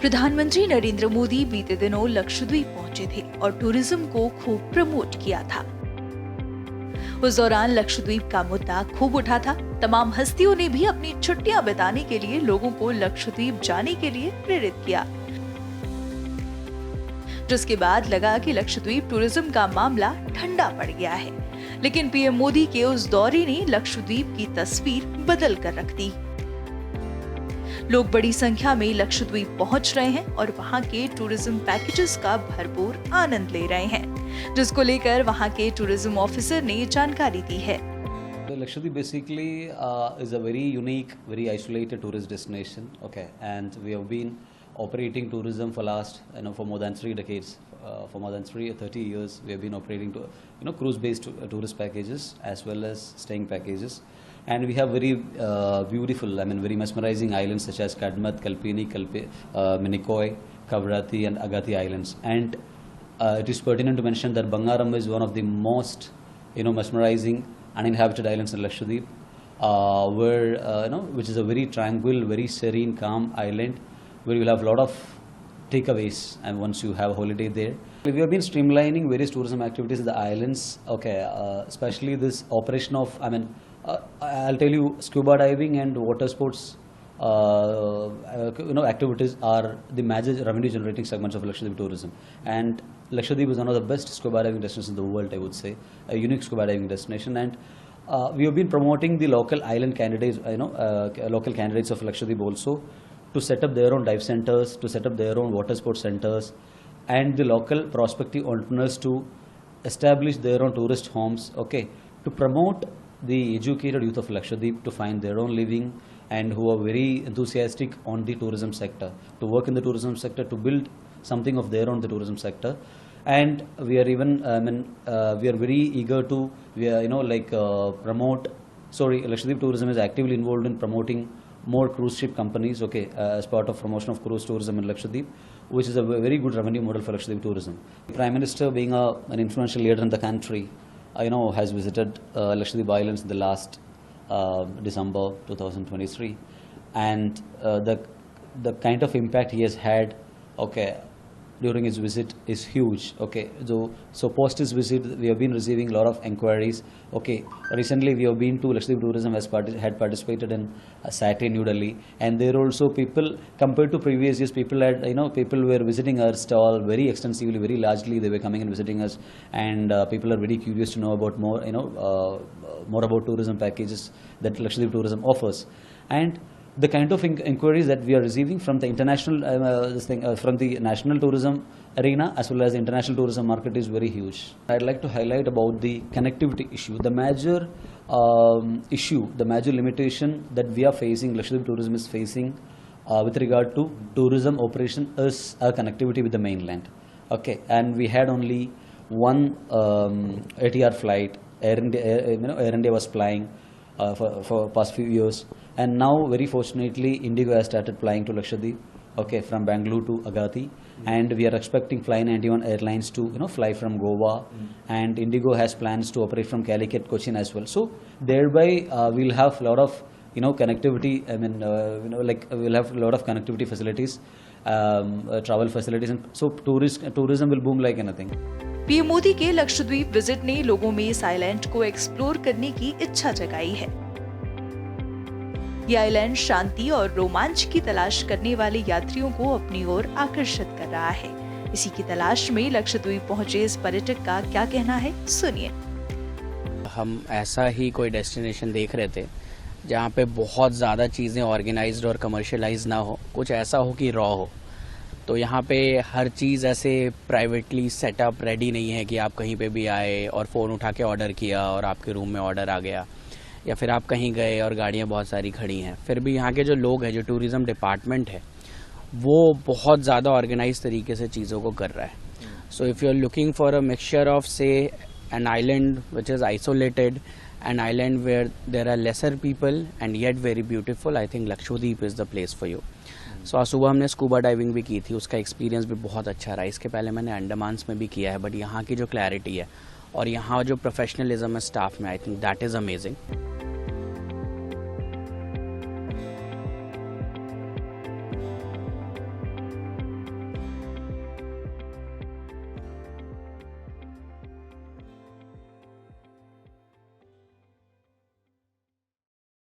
प्रधानमंत्री नरेंद्र मोदी बीते दिनों लक्षद्वीप पहुंचे थे और टूरिज्म को खूब प्रमोट किया था। उस दौरान लक्षद्वीप का मुद्दा खूब उठा था। तमाम हस्तियों ने भी अपनी छुट्टियां बिताने के लिए लोगों को लक्षद्वीप जाने के लिए प्रेरित किया, जिसके बाद लगा कि लक्षद्वीप टूरिज्म का मामला ठंडा पड़ गया है। लेकिन पीएम मोदी के उस दौरे ने लक्षद्वीप की तस्वीर बदल कर रख दी। लोग बड़ी संख्या में लक्षद्वीप पहुंच रहे हैं और वहां के टूरिज्म पैकेजेस का भरपूर आनंद ले रहे हैं, जिसको लेकर वहां के टूरिज्म ऑफिसर ने जानकारी दी है। Lakshadweep basically is a very unique, very isolated tourist destination. Okay, and we have been operating tourism for last, for more than 3 decades. For more than 30 years, we have been operating cruise-based tourist packages as well as staying packages. And we have very beautiful, very mesmerizing islands such as Kadmat, Kalpini, Minikoi, Kavrati and Agati islands. And it is pertinent to mention that Bangaram is one of the most mesmerizing uninhabited islands in Lakshadweep, which is a very tranquil, very serene, calm island where you will have a lot of takeaways and once you have a holiday there. We have been streamlining various tourism activities in the islands, especially this operation of, I'll tell you, scuba diving and water sports activities are the major revenue generating segments of Lakshadweep tourism. And Lakshadweep is one of the best scuba diving destinations in the world, I would say, a unique scuba diving destination. And we have been promoting the local island candidates, local candidates of Lakshadweep also to set up their own dive centers, to set up their own water sports centers, and the local prospective entrepreneurs to establish their own tourist homes, to promote the educated youth of Lakshadweep to find their own living and who are very enthusiastic on the tourism sector, to work in the tourism sector, to build something of their own in the tourism sector. And we are even, we are very eager to, promote, Lakshadweep tourism is actively involved in promoting more cruise ship companies, as part of promotion of cruise tourism in Lakshadweep, which is a very good revenue model for Lakshadweep tourism. Prime Minister, being an influential leader in the country, has visited Lakshadweep Islands in the last December 2023, and the kind of impact he has had, during his visit is huge. So post his visit, we have been receiving a lot of inquiries. Recently we have been to Lakshadweep Tourism had participated in SATE New Delhi, and there also people, compared to previous years, people were visiting our stall very extensively, very largely. They were coming and visiting us, and people are very curious to know about more, more about tourism packages that Lakshadweep Tourism offers. And the kind of inquiries that we are receiving from the international, from the national tourism arena as well as the international tourism market is very huge. I'd like to highlight about the connectivity issue. The major issue, the major limitation that we are facing, Lakshadweep Tourism is facing with regard to tourism operation is connectivity with the mainland. And we had only one ATR flight. Air India was flying for past few years, and now very fortunately Indigo has started flying to Lakshadweep, from Bangalore to Agati, and we are expecting Fly 91 Airlines to fly from Goa, and Indigo has plans to operate from Calicut, Cochin as well. So thereby we'll have a lot of connectivity. We'll have a lot of connectivity facilities, travel facilities, and so tourism will boom like anything. PM Modi के Lakshadweep visit ने लोगों में इस island को explore करने की इच्छा जगाई है। ये आइलैंड शांति और रोमांच की तलाश करने वाले यात्रियों को अपनी ओर आकर्षित कर रहा है। इसी की तलाश में लक्षद्वीप पहुंचे इस पर्यटक का क्या कहना है, सुनिए। हम ऐसा ही कोई डेस्टिनेशन देख रहे थे जहाँ पे बहुत ज़्यादा चीज़ें ऑर्गेनाइज्ड और कमर्शियलाइज ना हो, कुछ ऐसा हो कि रॉ हो। तो यहाँ पे हर चीज़ ऐसे प्राइवेटली सेटअप रेडी नहीं है कि आप कहीं पे भी आए और फ़ोन उठा के ऑर्डर किया और आपके रूम में ऑर्डर आ गया, या फिर आप कहीं गए और गाड़ियाँ बहुत सारी खड़ी हैं। फिर भी यहाँ के जो लोग हैं, जो टूरिज़्म डिपार्टमेंट है, वो बहुत ज़्यादा ऑर्गेनाइज तरीके से चीज़ों को कर रहा है। So if you are looking for a mixture of say an island which is isolated, an island where there are lesser people and yet very beautiful, I think Lakshadweep is the place for you. So आज सुबह हमने scuba diving भी की थी, उसका experience भी बहुत अच्छा रहा। इसके पहले मैंने अंडमान्स में भी किया है, बट यहाँ की जो क्लैरिटी है और यहाँ जो प्रोफेशनलिज्म है स्टाफ में, I think that is amazing.